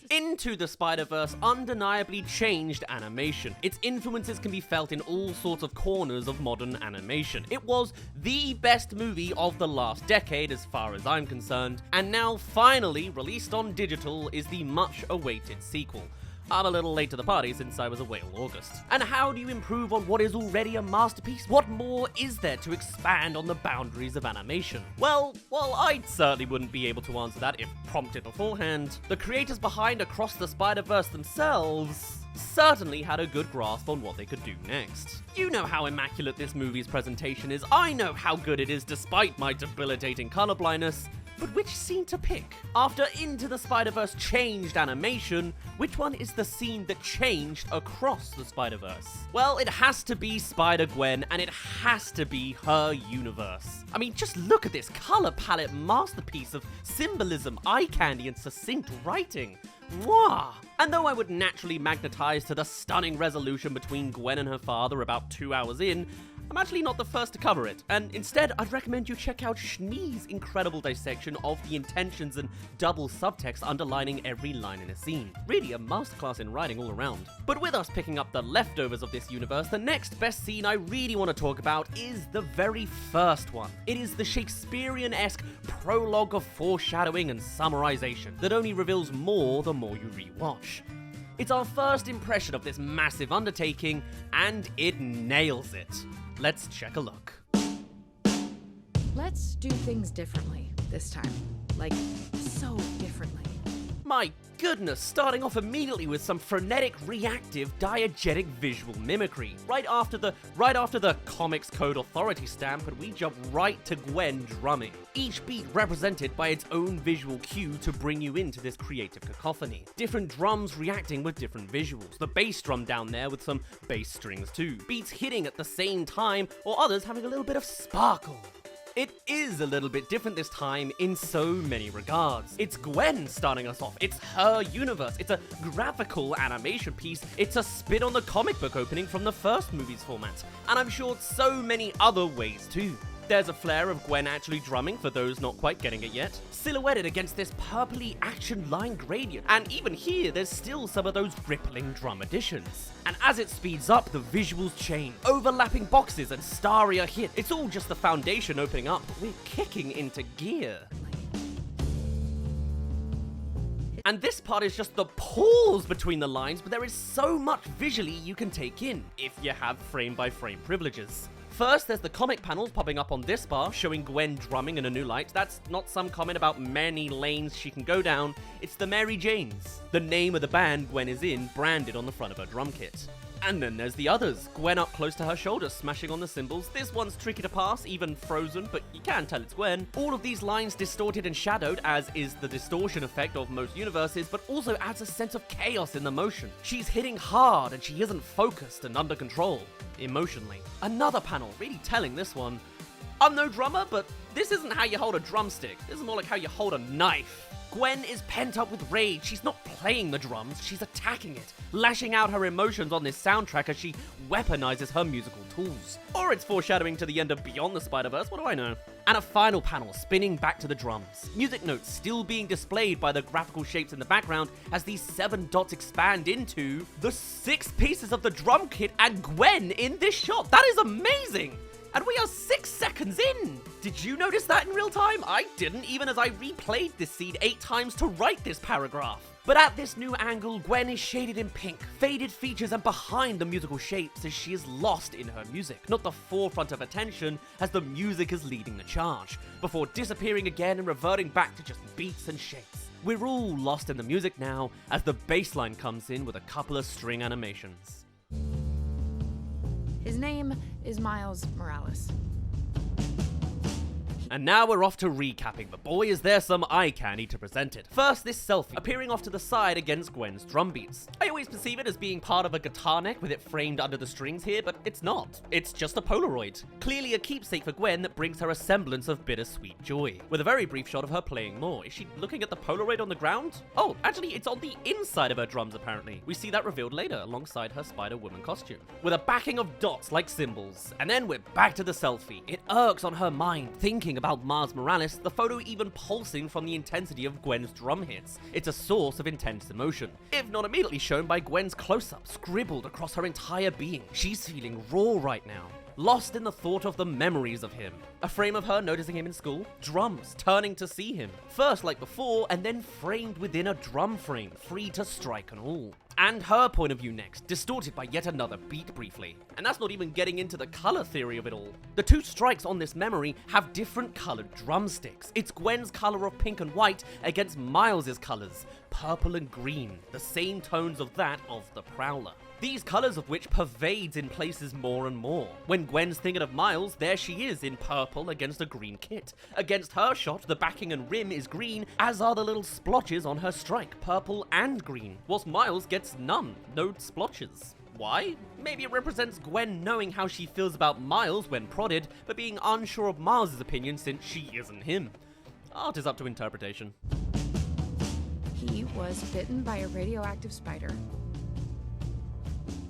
Into the Spider-Verse undeniably changed animation. Its influences can be felt in all sorts of corners of modern animation. It was the best movie of the last decade as far as I'm concerned, and now finally released on digital is the much-awaited sequel. I'm a little late to the party since I was away all August. And how do you improve on what is already a masterpiece? What more is there to expand on the boundaries of animation? Well, I certainly wouldn't be able to answer that if prompted beforehand. The creators behind Across the Spider-Verse themselves certainly had a good grasp on what they could do next. You know how immaculate this movie's presentation is. I know how good it is despite my debilitating colorblindness. But which scene to pick? After Into the Spider-Verse changed animation, which one is the scene that changed Across the Spider-Verse? Well, it has to be Spider-Gwen, and it has to be her universe. I mean, just look at this color palette masterpiece of symbolism, eye candy, and succinct writing. Mwah! And though I would naturally magnetize to the stunning resolution between Gwen and her father about 2 hours in, I'm actually not the first to cover it, and instead I'd recommend you check out Schnee's incredible dissection of the intentions and double subtext underlining every line in a scene. Really a masterclass in writing all around. But with us picking up the leftovers of this universe, the next best scene I really want to talk about is the very first one. It is the Shakespearean-esque prologue of foreshadowing and summarization that only reveals more the more you rewatch. It's our first impression of this massive undertaking, and it nails it. Let's check a look. Let's do things differently this time. Like, so differently. My goodness, starting off immediately with some frenetic, reactive, diegetic visual mimicry. Right after the Comics Code Authority stamp, and we jump right to Gwen drumming. Each beat represented by its own visual cue to bring you into this creative cacophony. Different drums reacting with different visuals. The bass drum down there with some bass strings too. Beats hitting at the same time, or others having a little bit of sparkle. It is a little bit different this time in so many regards. It's Gwen starting us off. It's her universe. It's a graphical animation piece. It's a spin on the comic book opening from the first movie's format. And I'm sure so many other ways too. There's a flare of Gwen actually drumming, for those not quite getting it yet, silhouetted against this purpley action line gradient. And even here, there's still some of those rippling drum additions. And as it speeds up, the visuals change. Overlapping boxes and starrier hit. It's all just the foundation opening up, but we're kicking into gear. And this part is just the pause between the lines, but there is so much visually you can take in, if you have frame-by-frame privileges. First, there's the comic panels popping up on this bar, showing Gwen drumming in a new light. That's not some comment about many lanes she can go down, it's the Mary Janes, the name of the band Gwen is in, branded on the front of her drum kit. And then there's the others, Gwen up close to her shoulder, smashing on the cymbals. This one's tricky to pass, even frozen, but you can tell it's Gwen. All of these lines distorted and shadowed, as is the distortion effect of most universes, but also adds a sense of chaos in the motion. She's hitting hard, and she isn't focused and under control, emotionally. Another panel, really telling this one. I'm no drummer, but this isn't how you hold a drumstick. This is more like how you hold a knife. Gwen is pent up with rage. She's not playing the drums, she's attacking it, lashing out her emotions on this soundtrack as she weaponizes her musical tools. Or it's foreshadowing to the end of Beyond the Spider-Verse, what do I know? And a final panel spinning back to the drums. Music notes still being displayed by the graphical shapes in the background as these 7 dots expand into the 6 pieces of the drum kit and Gwen in this shot. That is amazing! And we are 6 seconds in! Did you notice that in real time? I didn't, even as I replayed this scene 8 times to write this paragraph. But at this new angle, Gwen is shaded in pink, faded features and behind the musical shapes as she is lost in her music, not the forefront of attention as the music is leading the charge, before disappearing again and reverting back to just beats and shapes. We're all lost in the music now as the bass line comes in with a couple of string animations. His name is Miles Morales. And now we're off to recapping, but boy is there some eye candy to present it. First, this selfie, appearing off to the side against Gwen's drum beats. I always perceive it as being part of a guitar neck with it framed under the strings here, but it's not. It's just a Polaroid. Clearly a keepsake for Gwen that brings her a semblance of bittersweet joy. With a very brief shot of her playing more. Is she looking at the Polaroid on the ground? Oh, actually it's on the inside of her drums apparently. We see that revealed later alongside her Spider-Woman costume. With a backing of dots like symbols. And then we're back to the selfie. It irks on her mind, thinking something about Miles Morales, the photo even pulsing from the intensity of Gwen's drum hits. It's a source of intense emotion, if not immediately shown by Gwen's close-up, scribbled across her entire being. She's feeling raw right now, lost in the thought of the memories of him. A frame of her noticing him in school, drums turning to see him, first like before, and then framed within a drum frame, free to strike and all. And her point of view next, distorted by yet another beat briefly. And that's not even getting into the color theory of it all. The two strikes on this memory have different colored drumsticks. It's Gwen's color of pink and white against Miles's colors, purple and green, the same tones of that of the Prowler. These colors of which pervades in places more and more. When Gwen's thinking of Miles, there she is in purple against a green kit. Against her shot, the backing and rim is green, as are the little splotches on her strike, purple and green, whilst Miles gets none, no splotches. Why? Maybe it represents Gwen knowing how she feels about Miles when prodded, but being unsure of Miles' opinion since she isn't him. Art is up to interpretation. He was bitten by a radioactive spider.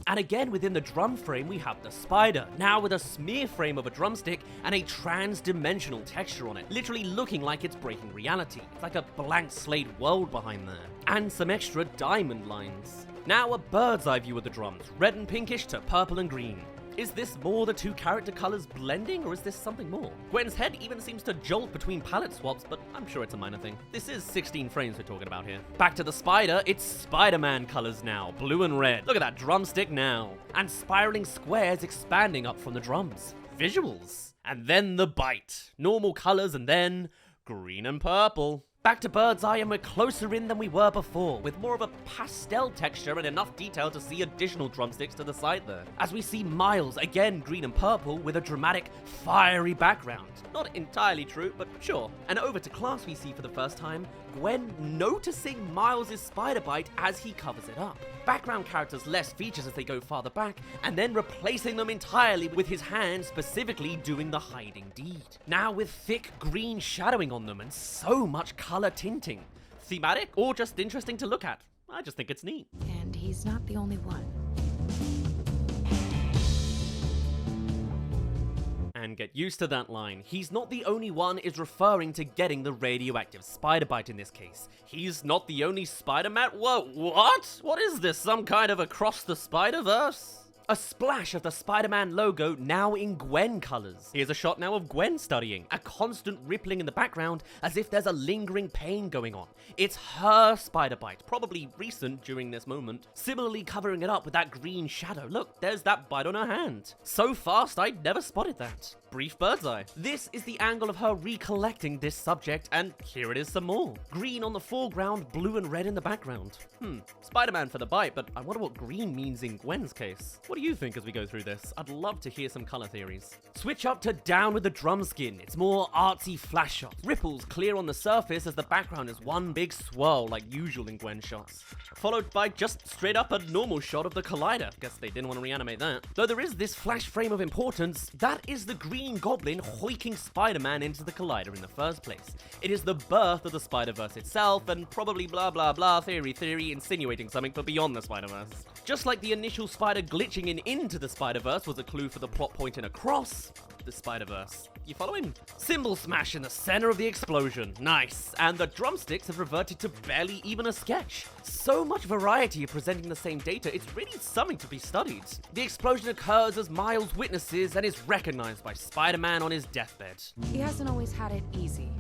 And again within the drum frame we have the spider, now with a smear frame of a drumstick and a trans-dimensional texture on it, literally looking like it's breaking reality. It's like a blank slate world behind there. And some extra diamond lines. Now a bird's eye view of the drums, red and pinkish to purple and green. Is this more the two character colors blending, or is this something more? Gwen's head even seems to jolt between palette swaps, but I'm sure it's a minor thing. This is 16 frames we're talking about here. Back to the spider, it's Spider-Man colors now, blue and red. Look at that drumstick now. And spiraling squares expanding up from the drums. Visuals. And then the bite. Normal colors and then green and purple. Back to bird's eye, and we're closer in than we were before, with more of a pastel texture and enough detail to see additional drumsticks to the side there. As we see Miles, again green and purple, with a dramatic, fiery background. Not entirely true, but sure. And over to class we see for the first time, Gwen noticing Miles' spider bite as he covers it up. Background characters less features as they go farther back, and then replacing them entirely with his hand specifically doing the hiding deed. Now with thick green shadowing on them and so much color tinting. Thematic or just interesting to look at? I just think it's neat. And he's not the only one. And get used to that line. He's not the only one is referring to getting the radioactive spider bite in this case. He's not the only Spider-Man? Whoa, what? What is this? Some kind of Across the Spider-Verse? A splash of the Spider-Man logo now in Gwen colors. Here's a shot now of Gwen studying, a constant rippling in the background as if there's a lingering pain going on. It's her spider bite, probably recent during this moment, similarly covering it up with that green shadow. Look, there's that bite on her hand. So fast, I'd never spotted that. Brief bird's eye. This is the angle of her recollecting this subject, and here it is some more. Green on the foreground, blue and red in the background. Spider-Man for the bite, but I wonder what green means in Gwen's case. What do you think as we go through this? I'd love to hear some color theories. Switch up to down with the drum skin. It's more artsy flash shots. Ripples clear on the surface as the background is one big swirl like usual in Gwen shots. Followed by just straight up a normal shot of the collider. Guess they didn't want to reanimate that. Though there is this flash frame of importance, that is the Green Goblin hoiking Spider-Man into the collider in the first place. It is the birth of the Spider-Verse itself, and probably blah blah blah theory insinuating something for beyond the Spider-Verse. Just like the initial spider glitching into the Spider-Verse was a clue for the plot point in Across the Spider-Verse. You following? Cymbal smash in the center of the explosion. Nice. And the drumsticks have reverted to barely even a sketch. So much variety presenting the same data, it's really something to be studied. The explosion occurs as Miles witnesses and is recognized by Spider-Man on his deathbed. He hasn't always had it easy.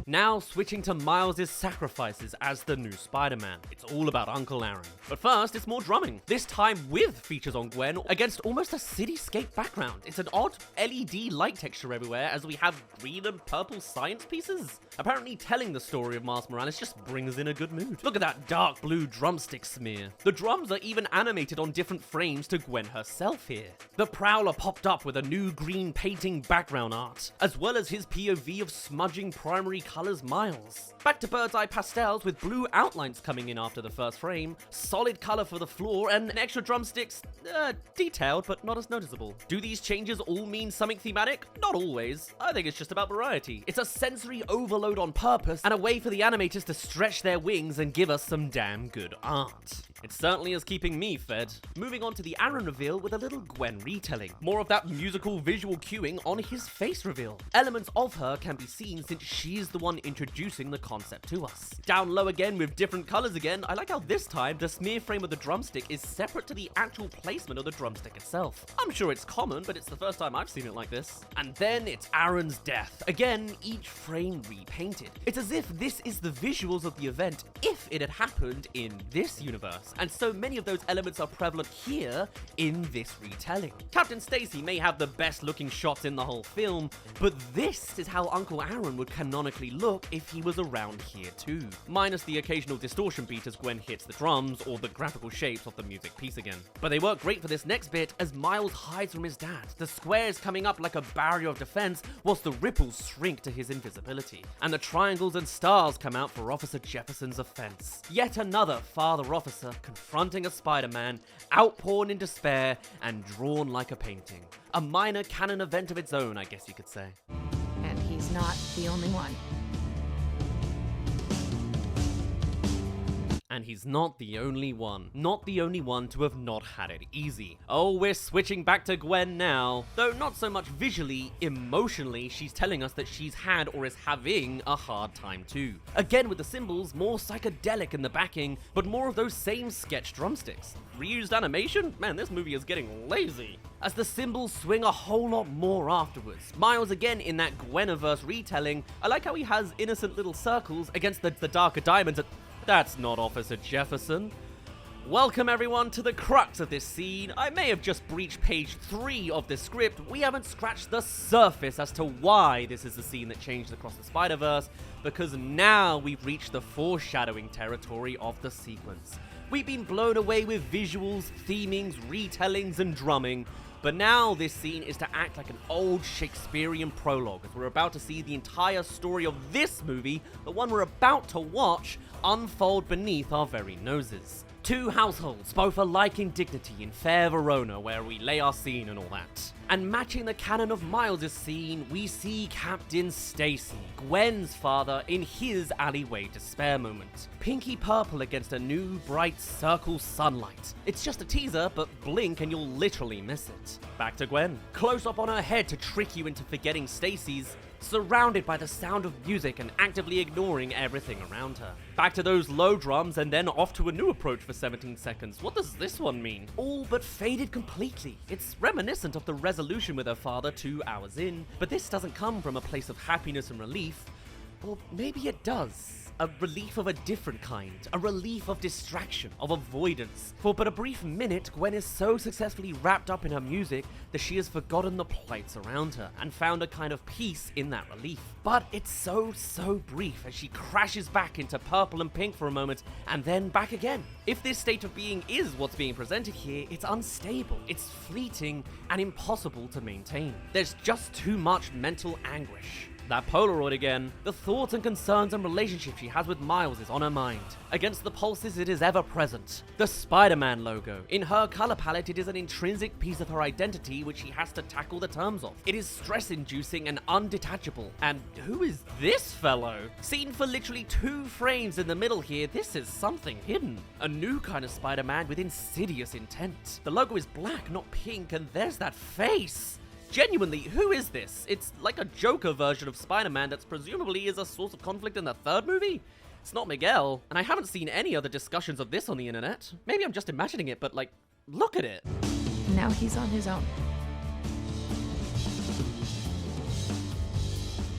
Now switching to Miles' sacrifices as the new Spider-Man. It's all about Uncle Aaron. But first, it's more drumming. This time with features on Gwen against almost a cityscape background. It's an odd LED light texture everywhere as we have green and purple science pieces. Apparently telling the story of Miles Morales just brings in a good mood. Look at that dark blue drumstick smear. The drums are even animated on different frames to Gwen herself here. The Prowler popped up with a new green painting background art, as well as his POV of smudging primary colors Miles. Back to bird's eye pastels with blue outlines coming in after the first frame, solid color for the floor, and extra drumsticks, detailed but not as noticeable. Do these changes all mean something thematic? Not always. I think it's just about variety. It's a sensory overload on purpose and a way for the animators to stretch their wings and give us some damn good art. It certainly is keeping me fed. Moving on to the Aaron reveal with a little Gwen retelling. More of that musical visual cueing on his face reveal. Elements of her can be seen since she's the one introducing the concept to us. Down low again with different colors again, I like how this time the smear frame of the drumstick is separate to the actual placement of the drumstick itself. I'm sure it's common, but it's the first time I've seen it like this. And then it's Aaron's death. Again, each frame repainted. It's as if this is the visuals of the event if it had happened in this universe. And so many of those elements are prevalent here in this retelling. Captain Stacy may have the best looking shots in the whole film, but this is how Uncle Aaron would canonically look if he was around here too. Minus the occasional distortion beat as Gwen hits the drums or the graphical shapes of the music piece again. But they work great for this next bit as Miles hides from his dad, the squares coming up like a barrier of defense whilst the ripples shrink to his invisibility. And the triangles and stars come out for Officer Jefferson's offense. Yet another father officer confronting a Spider-Man, outpoured in despair and drawn like a painting. A minor canon event of its own, I guess you could say. And he's not the only one. And he's not the only one. Not the only one to have not had it easy. Oh, we're switching back to Gwen now. Though not so much visually, emotionally, she's telling us that she's had or is having a hard time too. Again with the symbols, more psychedelic in the backing, but more of those same sketch drumsticks. Reused animation? Man, this movie is getting lazy. As the symbols swing a whole lot more afterwards. Miles again in that Gweniverse retelling. I like how he has innocent little circles against the darker diamonds. That's not Officer Jefferson. Welcome everyone to the crux of this scene. I may have just breached page 3 of the script. We haven't scratched the surface as to why this is the scene that changed across the Spider-Verse, because now we've reached the foreshadowing territory of the sequence. We've been blown away with visuals, themings, retellings, and drumming, but now this scene is to act like an old Shakespearean prologue, as we're about to see the entire story of this movie, the one we're about to watch, unfold beneath our very noses. Two households, both alike in dignity in fair Verona, where we lay our scene and all that. And matching the canon of Miles' scene, we see Captain Stacy, Gwen's father, in his alleyway despair moment. Pinky purple against a new, bright circle sunlight. It's just a teaser, but blink and you'll literally miss it. Back to Gwen. Close up on her head to trick you into forgetting Stacy's, surrounded by the sound of music and actively ignoring everything around her. Back to those low drums and then off to a new approach for 17 seconds. What does this one mean? All but faded completely. It's reminiscent of the resolution with her father 2 hours in, but this doesn't come from a place of happiness and relief. Or maybe it does. A relief of a different kind. A relief of distraction, of avoidance. For but a brief minute, Gwen is so successfully wrapped up in her music that she has forgotten the plights around her and found a kind of peace in that relief. But it's so brief as she crashes back into purple and pink for a moment and then back again. If this state of being is what's being presented here, it's unstable, it's fleeting, and impossible to maintain. There's just too much mental anguish. That Polaroid again. The thoughts and concerns and relationships she has with Miles is on her mind. Against the pulses, it is ever present. The Spider-Man logo. In her color palette, it is an intrinsic piece of her identity which she has to tackle the terms of. It is stress-inducing and undetachable. And who is this fellow? Seen for literally 2 frames in the middle here, this is something hidden. A new kind of Spider-Man with insidious intent. The logo is black, not pink, and there's that face. Genuinely, who is this? It's like a Joker version of Spider-Man that's presumably is a source of conflict in the 3rd movie? It's not Miguel, and I haven't seen any other discussions of this on the internet. Maybe I'm just imagining it, but like, look at it. Now he's on his own.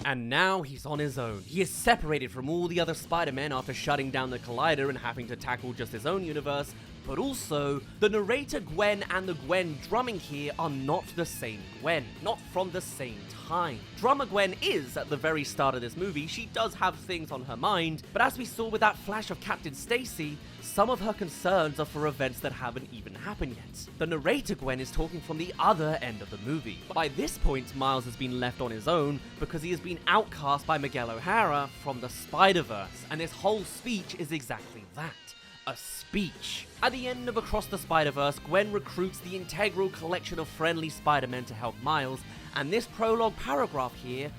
And now he's on his own. He is separated from all the other Spider-Men after shutting down the Collider and having to tackle just his own universe, but also, the narrator Gwen and the Gwen drumming here are not the same Gwen, not from the same time. Drummer Gwen is at the very start of this movie. She does have things on her mind, but as we saw with that flash of Captain Stacy, some of her concerns are for events that haven't even happened yet. The narrator Gwen is talking from the other end of the movie. By this point, Miles has been left on his own because he has been outcast by Miguel O'Hara from the Spider-Verse, and his whole speech is exactly that. A speech. At the end of Across the Spider-Verse, Gwen recruits the integral collection of friendly Spider-Men to help Miles, and this prologue paragraph here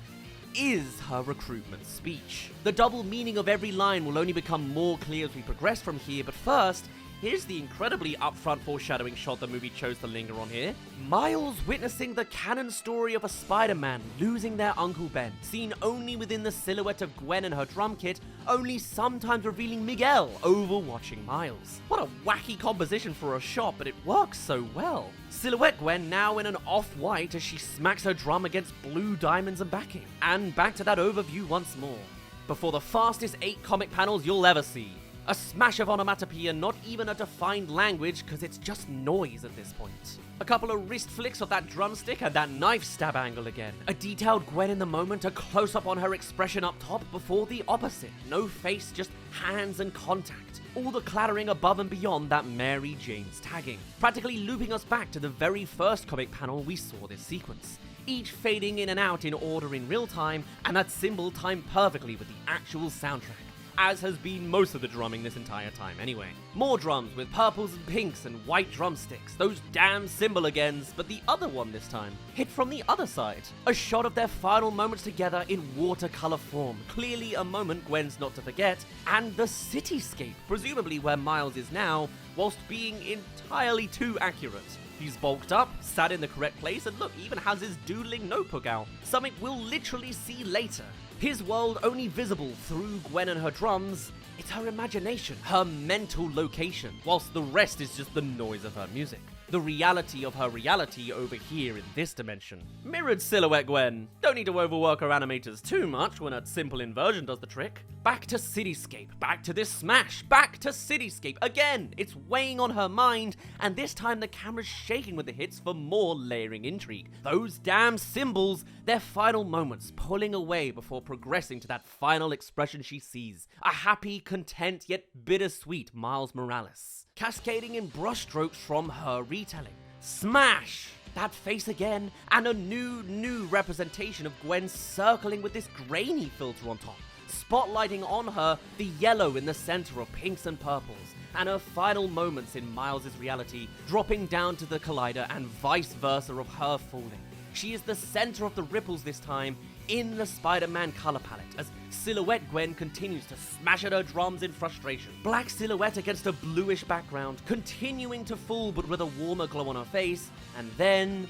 is her recruitment speech. The double meaning of every line will only become more clear as we progress from here, but first, here's the incredibly upfront foreshadowing shot the movie chose to linger on here. Miles witnessing the canon story of a Spider-Man losing their Uncle Ben, seen only within the silhouette of Gwen and her drum kit, only sometimes revealing Miguel overwatching Miles. What a wacky composition for a shot, but it works so well. Silhouette Gwen now in an off-white as she smacks her drum against blue diamonds and backing. And back to that overview once more. Before the fastest 8 comic panels you'll ever see. A smash of onomatopoeia, not even a defined language, because it's just noise at this point. A couple of wrist flicks of that drumstick and that knife stab angle again. A detailed Gwen in the moment, a close-up on her expression up top before the opposite. No face, just hands and contact. All the clattering above and beyond that Mary Jane's tagging. Practically looping us back to the very first comic panel we saw this sequence. Each fading in and out in order in real time, and that symbol timed perfectly with the actual soundtrack. As has been most of the drumming this entire time anyway. More drums with purples and pinks and white drumsticks, those damn cymbal agains, but the other one this time, hit from the other side. A shot of their final moments together in watercolor form, clearly a moment Gwen's not to forget, and the cityscape, presumably where Miles is now, whilst being entirely too accurate. He's bulked up, sat in the correct place, and look, even has his doodling notebook out. Something we'll literally see later. His world only visible through Gwen and her drums, it's her imagination, her mental location, whilst the rest is just the noise of her music. The reality of her reality over here in this dimension. Mirrored silhouette Gwen. Don't need to overwork her animators too much when a simple inversion does the trick. Back to cityscape, back to this smash, back to cityscape. Again, it's weighing on her mind, and this time the camera's shaking with the hits for more layering intrigue. Those damn symbols, their final moments, pulling away before progressing to that final expression she sees. A happy, content, yet bittersweet Miles Morales. Cascading in brushstrokes from her retelling. Smash! That face again, and a new representation of Gwen circling with this grainy filter on top, spotlighting on her the yellow in the center of pinks and purples, and her final moments in Miles' reality, dropping down to the collider and vice versa of her falling. She is the center of the ripples this time, in the Spider-Man color palette, as Silhouette Gwen continues to smash at her drums in frustration. Black silhouette against a bluish background, continuing to fall but with a warmer glow on her face, and then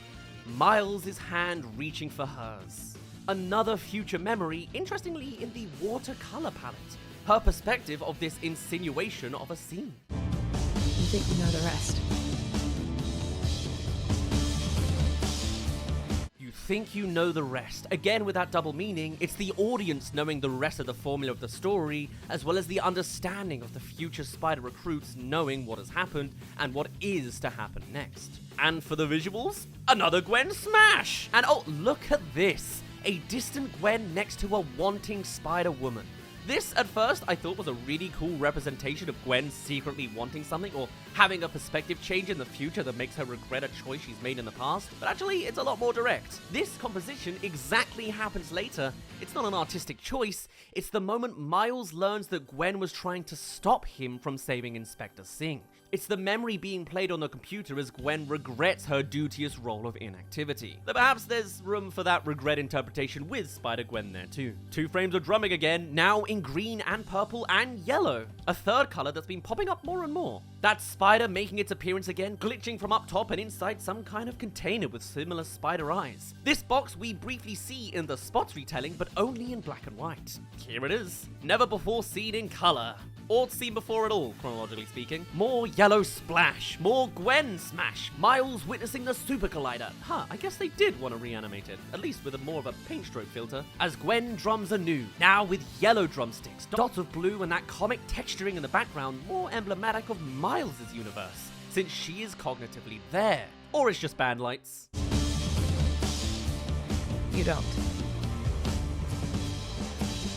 Miles' hand reaching for hers. Another future memory, interestingly in the watercolor palette. Her perspective of this insinuation of a scene. You think you know the rest. Think you know the rest. Again, with that double meaning, it's the audience knowing the rest of the formula of the story, as well as the understanding of the future Spider recruits knowing what has happened and what is to happen next. And for the visuals, another Gwen smash! And oh, look at this! A distant Gwen next to a wanting Spider-Woman. This, at first, I thought was a really cool representation of Gwen secretly wanting something or having a perspective change in the future that makes her regret a choice she's made in the past, but actually, it's a lot more direct. This composition exactly happens later. It's not an artistic choice, it's the moment Miles learns that Gwen was trying to stop him from saving Inspector Singh. It's the memory being played on the computer as Gwen regrets her duteous role of inactivity. Though perhaps there's room for that regret interpretation with Spider-Gwen there too. 2 frames of drumming again, now in green and purple and yellow. A third color that's been popping up more and more. That spider making its appearance again, glitching from up top and inside some kind of container with similar spider eyes. This box we briefly see in the Spots retelling, but only in black and white. Here it is. Never before seen in color. Or seen before at all, chronologically speaking. More yellow splash, more Gwen smash, Miles witnessing the super collider. I guess they did want to reanimate it, at least with more of a paint stroke filter. As Gwen drums anew, now with yellow drumsticks, dots of blue and that comic texturing in the background more emblematic of Miles' universe, since she is cognitively there. Or it's just band lights. You don't.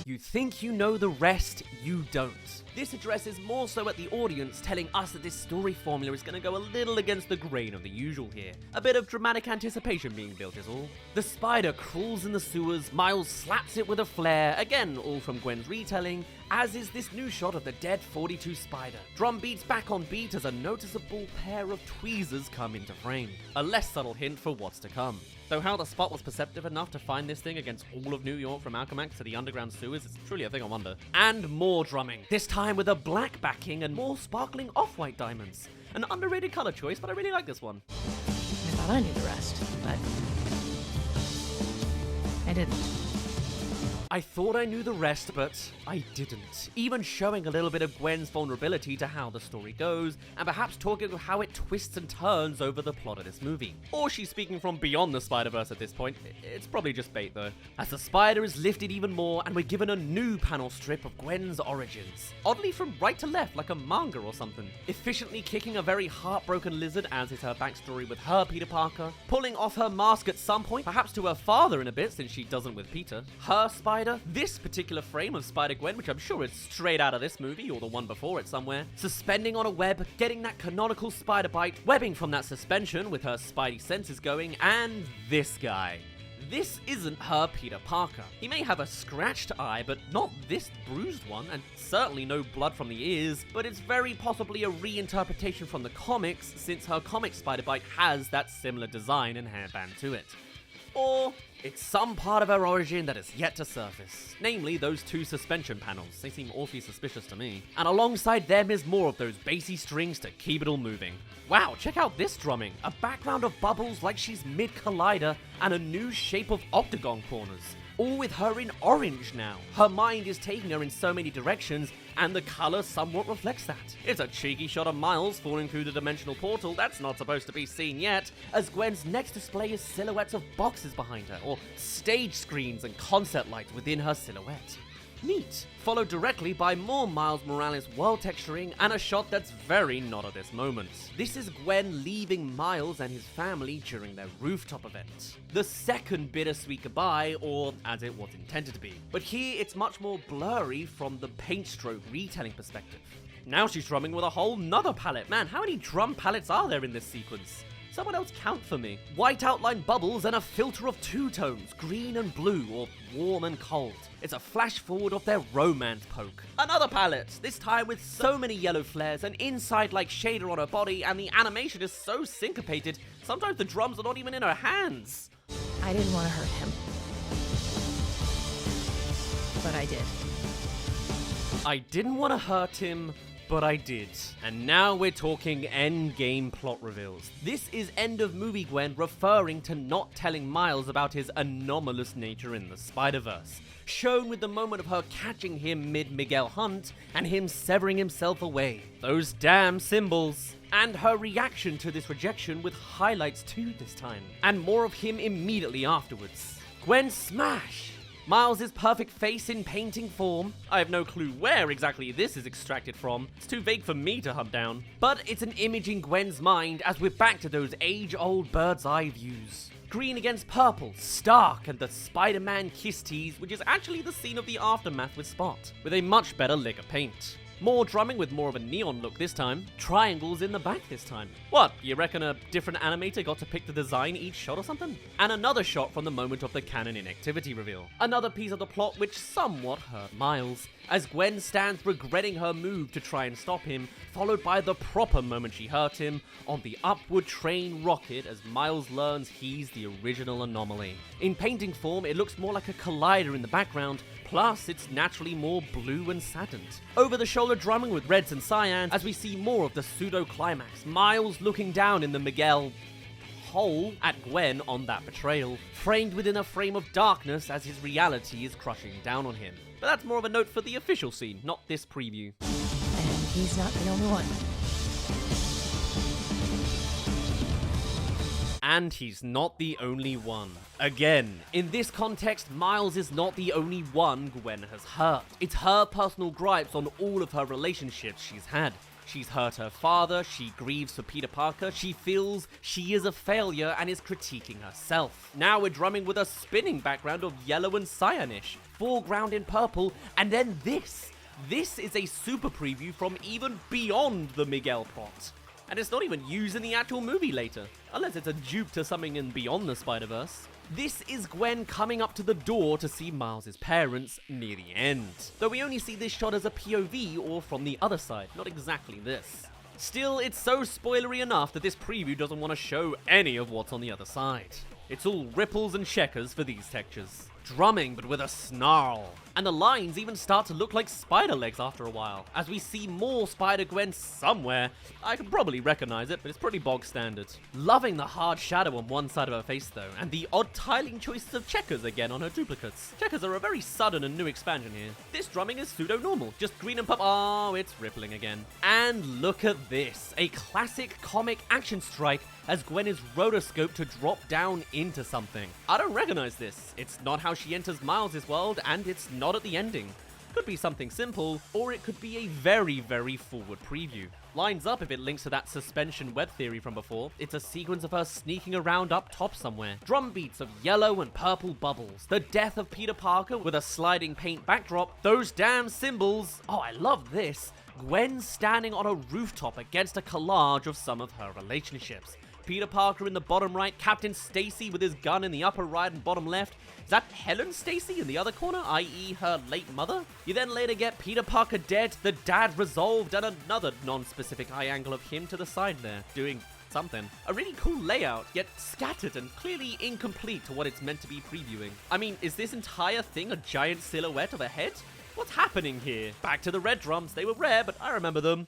You think you know the rest, you don't. This addresses more so at the audience, telling us that this story formula is going to go a little against the grain of the usual here. A bit of dramatic anticipation being built is all. The spider crawls in the sewers, Miles slaps it with a flare, again all from Gwen's retelling, as is this new shot of the dead 42 spider. Drum beats back on beat as a noticeable pair of tweezers come into frame. A less subtle hint for what's to come. Though how the Spot was perceptive enough to find this thing against all of New York from Alchemax to the underground sewers is truly a thing I wonder. And more drumming. This time time with a black backing and more sparkling off-white diamonds. An underrated color choice, but I really like this one. I thought I knew the rest, but I didn't. I thought I knew the rest, but I didn't. Even showing a little bit of Gwen's vulnerability to how the story goes, and perhaps talking of how it twists and turns over the plot of this movie. Or she's speaking from beyond the Spider-Verse at this point. It's probably just bait though. As the spider is lifted even more, and we're given a new panel strip of Gwen's origins. Oddly from right to left, like a manga or something. Efficiently kicking a very heartbroken lizard, as is her backstory with her Peter Parker. Pulling off her mask at some point, perhaps to her father in a bit, since she doesn't with Peter. Her spider, this particular frame of Spider-Gwen, which I'm sure is straight out of this movie or the one before it somewhere, suspending on a web, getting that canonical spider bite, webbing from that suspension with her spidey senses going, and this guy. This isn't her Peter Parker. He may have a scratched eye, but not this bruised one, and certainly no blood from the ears, but it's very possibly a reinterpretation from the comics, since her comic spider bite has that similar design and hairband to it. Or it's some part of her origin that is yet to surface, namely those two suspension panels. They seem awfully suspicious to me. And alongside them is more of those bassy strings to keep it all moving. Wow, check out this drumming. A background of bubbles like she's mid-collider and a new shape of octagon corners. All with her in orange now. Her mind is taking her in so many directions, and the color somewhat reflects that. It's a cheeky shot of Miles falling through the dimensional portal that's not supposed to be seen yet, as Gwen's next display is silhouettes of boxes behind her, or stage screens and concert lights within her silhouette. Neat. Followed directly by more Miles Morales world texturing and a shot that's very not at this moment. This is Gwen leaving Miles and his family during their rooftop event. The second bittersweet goodbye, or as it was intended to be. But here it's much more blurry from the paint stroke retelling perspective. Now she's drumming with a whole nother palette. Man, how many drum palettes are there in this sequence? Someone else count for me. White outline bubbles and a filter of two tones, green and blue, or warm and cold. It's a flash forward of their romance poke. Another palette, this time with so many yellow flares, an inside-like shader on her body, and the animation is so syncopated, sometimes the drums are not even in her hands. I didn't want to hurt him. But I did. I didn't want to hurt him, but I did. And now we're talking endgame plot reveals. This is end of movie Gwen referring to not telling Miles about his anomalous nature in the Spider-Verse. Shown with the moment of her catching him mid-Miguel hunt and him severing himself away. Those damn symbols. And her reaction to this rejection with highlights too this time. And more of him immediately afterwards. Gwen smash! Miles' perfect face in painting form. I have no clue where exactly this is extracted from. It's too vague for me to hunt down. But it's an image in Gwen's mind as we're back to those age-old bird's eye views. Green against purple, Stark, and the Spider-Man kiss tease, which is actually the scene of the aftermath with Spot, with a much better lick of paint. More drumming with more of a neon look this time. Triangles in the back this time. What, you reckon a different animator got to pick the design each shot or something? And another shot from the moment of the canon inactivity reveal. Another piece of the plot which somewhat hurt Miles, as Gwen stands regretting her move to try and stop him, followed by the proper moment she hurt him, on the upward train rocket as Miles learns he's the original anomaly. In painting form, it looks more like a collider in the background, plus it's naturally more blue and saddened. Over the shoulder drumming with reds and cyans as we see more of the pseudo-climax, Miles looking down in the Miguel hole at Gwen on that betrayal, framed within a frame of darkness as his reality is crushing down on him. But that's more of a note for the official scene, not this preview. And he's not the only one. And he's not the only one. Again, in this context, Miles is not the only one Gwen has hurt. It's her personal gripes on all of her relationships she's had. She's hurt her father, she grieves for Peter Parker, she feels she is a failure and is critiquing herself. Now we're drumming with a spinning background of yellow and cyanish, foreground in purple, and then this. This is a super preview from even beyond the Miguel plot. And it's not even used in the actual movie later, unless it's a dupe to something in Beyond the Spider-Verse. This is Gwen coming up to the door to see Miles' parents near the end. Though we only see this shot as a POV or from the other side, not exactly this. Still, it's so spoilery enough that this preview doesn't want to show any of what's on the other side. It's all ripples and checkers for these textures. drumming but with a snarl. And the lines even start to look like spider legs after a while, as we see more Spider-Gwen somewhere. I can probably recognize it, but it's pretty bog standard. Loving the hard shadow on one side of her face though, and the odd tiling choices of checkers again on her duplicates. Checkers are a very sudden and new expansion here. This drumming is pseudo-normal, just green and oh, it's rippling again. And look at this, a classic comic action strike as Gwen is rotoscoped to drop down into something. I don't recognize this. It's not how she enters Miles' world, and it's not at the ending. Could be something simple, or it could be a very, very forward preview. Lines up if it links to that suspension web theory from before. It's a sequence of her sneaking around up top somewhere. Drum beats of yellow and purple bubbles. The death of Peter Parker with a sliding paint backdrop. Those damn symbols. Oh, I love this. Gwen standing on a rooftop against a collage of some of her relationships. Peter Parker in the bottom right, Captain Stacy with his gun in the upper right and bottom left. Is that Helen Stacy in the other corner, i.e. her late mother? You then later get Peter Parker dead, the dad resolved, and another non-specific eye angle of him to the side there, doing something. A really cool layout, yet scattered and clearly incomplete to what it's meant to be previewing. I mean, is this entire thing a giant silhouette of a head? What's happening here? Back to the red drums, they were rare, but I remember them.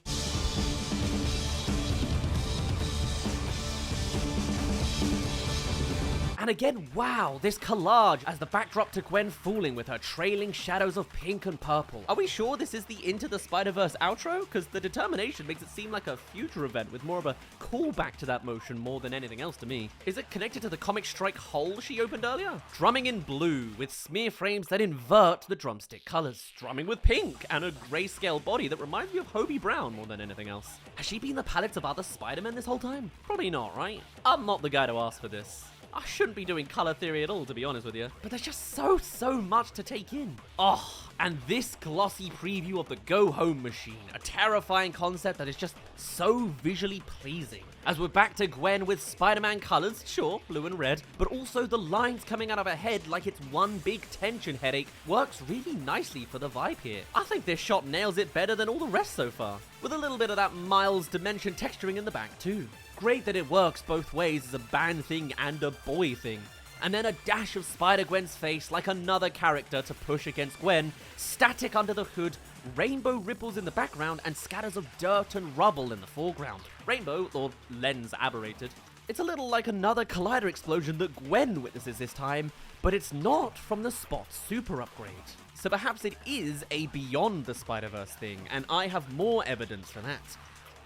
And again, wow, this collage as the backdrop to Gwen falling with her trailing shadows of pink and purple. Are we sure this is the Into the Spider-Verse outro? Because the determination makes it seem like a future event with more of a callback to that motion more than anything else to me. Is it connected to the comic strike hole she opened earlier? Drumming in blue with smear frames that invert the drumstick colors. Drumming with pink and a grayscale body that reminds me of Hobie Brown more than anything else. Has she been the palettes of other Spider-Men this whole time? Probably not, right? I'm not the guy to ask for this. I shouldn't be doing color theory at all, to be honest with you. But there's just so much to take in. Oh, and this glossy preview of the Go Home machine. A terrifying concept that is just so visually pleasing. As we're back to Gwen with Spider-Man colors, sure, blue and red, but also the lines coming out of her head like it's one big tension headache works really nicely for the vibe here. I think this shot nails it better than all the rest so far, with a little bit of that Miles dimension texturing in the back too. Great that it works both ways as a band thing and a boy thing. And then a dash of Spider-Gwen's face like another character to push against Gwen, static under the hood, rainbow ripples in the background, and scatters of dirt and rubble in the foreground. Rainbow, or lens aberrated. It's a little like another collider explosion that Gwen witnesses this time, but it's not from the Spot Super upgrade. So perhaps it is a Beyond the Spider-Verse thing, and I have more evidence for that.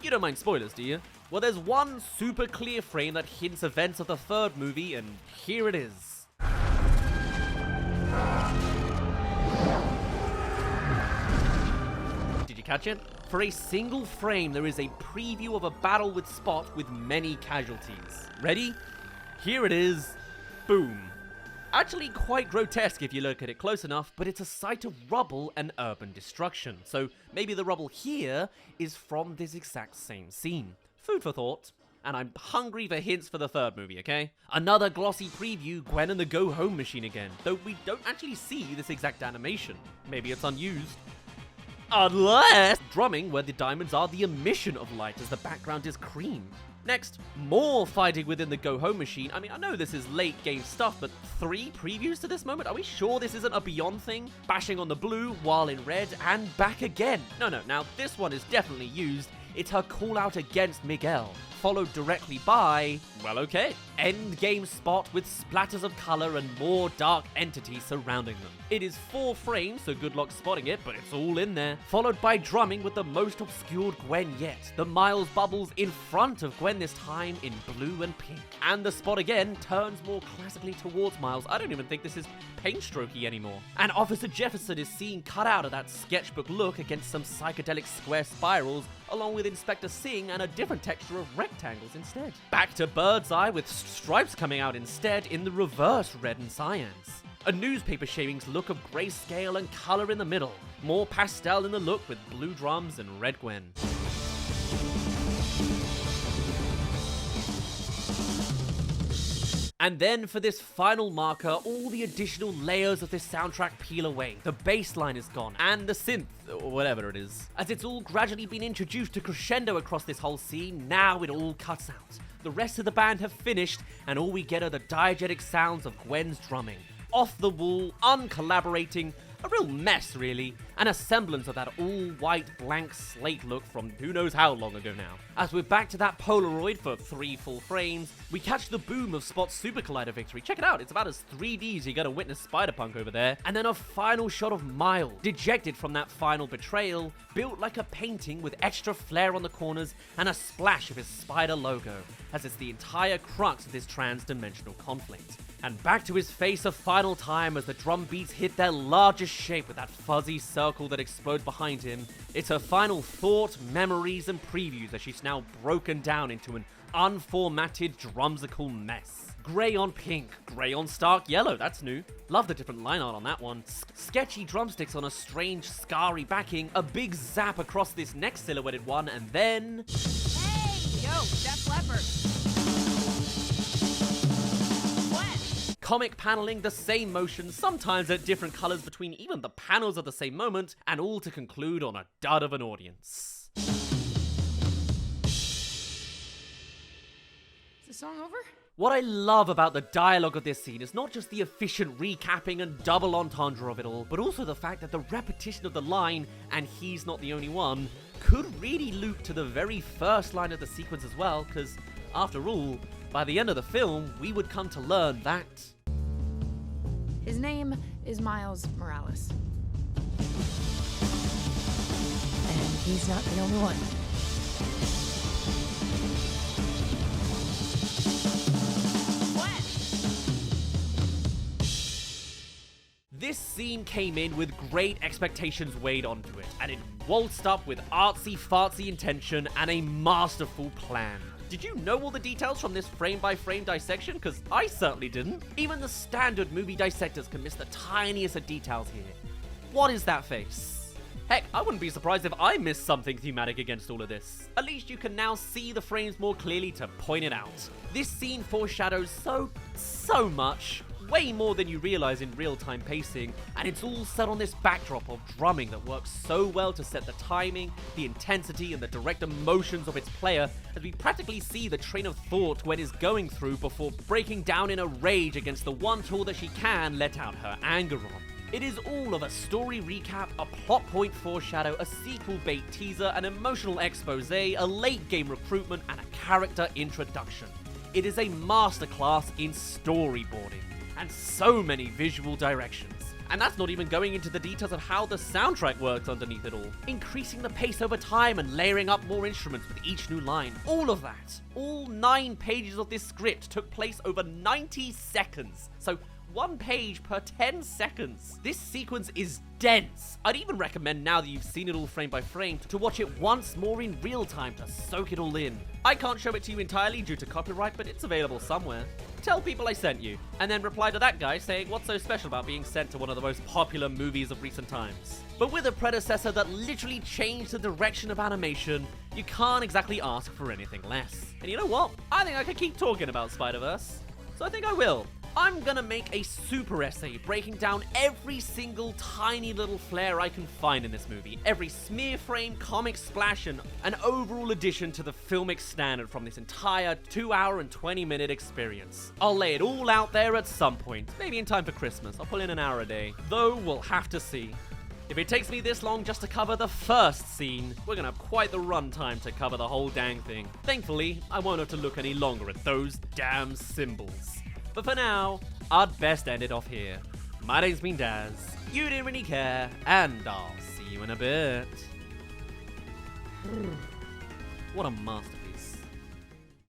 You don't mind spoilers, do you? Well, there's one super clear frame that hints events of the third movie, and here it is. Did you catch it? For a single frame, there is a preview of a battle with Spot with many casualties. Ready? Here it is. Boom. Actually quite grotesque if you look at it close enough, but it's a sight of rubble and urban destruction. So maybe the rubble here is from this exact same scene. Food for thought. And I'm hungry for hints for the third movie, okay? Another glossy preview, Gwen and the Go Home machine again, though we don't actually see this exact animation. Maybe it's unused. Unless drumming where the diamonds are the emission of light as the background is cream. Next, more fighting within the Go Home machine. I mean, I know this is late game stuff, but 3 previews to this moment? Are we sure this isn't a Beyond thing? Bashing on the blue while in red and back again. No, now this one is definitely used. It's her call out against Miguel, followed directly by, well, okay, endgame Spot with splatters of color and more dark entities surrounding them. It is 4 frames, so good luck spotting it, but it's all in there. Followed by drumming with the most obscured Gwen yet. The Miles bubbles in front of Gwen this time in blue and pink. And the Spot again turns more classically towards Miles. I don't even think this is paint strokey anymore. And Officer Jefferson is seen cut out of that sketchbook look against some psychedelic square spirals, along with Inspector Singh and a different texture of rectangles instead. Back to Birdseye with stripes coming out instead in the reverse red and cyans. A newspaper shavings look of grayscale and color in the middle. More pastel in the look with blue drums and red Gwen. And then for this final marker, all the additional layers of this soundtrack peel away. The bass line is gone, and the synth, or whatever it is. As it's all gradually been introduced to crescendo across this whole scene, now it all cuts out. The rest of the band have finished, and all we get are the diegetic sounds of Gwen's drumming. off the wall, uncollaborating, a real mess really, and a semblance of that all-white blank slate look from who knows how long ago now. As we're back to that Polaroid for 3 full frames, we catch the boom of Spot's Super Collider victory. Check it out, it's about as 3D as you're gonna witness Spider-Punk over there. And then a final shot of Miles, dejected from that final betrayal, built like a painting with extra flair on the corners and a splash of his spider logo, as it's the entire crux of this trans-dimensional conflict. And back to his face a final time as the drum beats hit their largest shape with that fuzzy circle that explodes behind him. It's her final thought, memories, and previews as she's now broken down into an unformatted drumsical mess. Grey on pink, grey on stark yellow, that's new. Love the different line art on that one. Sketchy drumsticks on a strange, scarry backing, a big zap across this next silhouetted one, and then... Hey! Yo, Def Leppard! Comic paneling, the same motion, sometimes at different colors between even the panels of the same moment, and all to conclude on a dud of an audience. Is the song over? What I love about the dialogue of this scene is not just the efficient recapping and double entendre of it all, but also the fact that the repetition of the line, and he's not the only one, could really loop to the very first line of the sequence as well, because after all, by the end of the film, we would come to learn that... His name is Miles Morales. And he's not the only one. This scene came in with great expectations weighed onto it, and it waltzed up with artsy-fartsy intention and a masterful plan. Did you know all the details from this frame-by-frame dissection? Because I certainly didn't. Even the standard movie dissectors can miss the tiniest of details here. What is that face? Heck, I wouldn't be surprised if I missed something thematic against all of this. At least you can now see the frames more clearly to point it out. This scene foreshadows so much. Way more than you realize in real-time pacing, and it's all set on this backdrop of drumming that works so well to set the timing, the intensity, and the direct emotions of its player, as we practically see the train of thought Gwen is going through before breaking down in a rage against the one tool that she can let out her anger on. It is all of a story recap, a plot point foreshadow, a sequel bait teaser, an emotional expose, a late game recruitment, and a character introduction. It is a masterclass in storyboarding. And so many visual directions. And that's not even going into the details of how the soundtrack works underneath it all. Increasing the pace over time and layering up more instruments with each new line. All of that. All 9 pages of this script took place over 90 seconds. So 1 page per 10 seconds. This sequence is dense. I'd even recommend, now that you've seen it all frame by frame, to watch it once more in real time to soak it all in. I can't show it to you entirely due to copyright, but it's available somewhere. Tell people I sent you, and then reply to that guy saying what's so special about being sent to one of the most popular movies of recent times. But with a predecessor that literally changed the direction of animation, you can't exactly ask for anything less. And you know what? I think I could keep talking about Spider-Verse, so I think I will. I'm gonna make a super essay breaking down every single tiny little flair I can find in this movie, every smear frame, comic splash, and an overall addition to the filmic standard from this entire 2-hour and 20-minute experience. I'll lay it all out there at some point, maybe in time for Christmas. I'll pull in an hour a day, though we'll have to see. If it takes me this long just to cover the first scene, we're gonna have quite the runtime to cover the whole dang thing. Thankfully, I won't have to look any longer at those damn symbols. But for now, I'd best end it off here. My name's been Daz, you didn't really care, and I'll see you in a bit. What a masterpiece.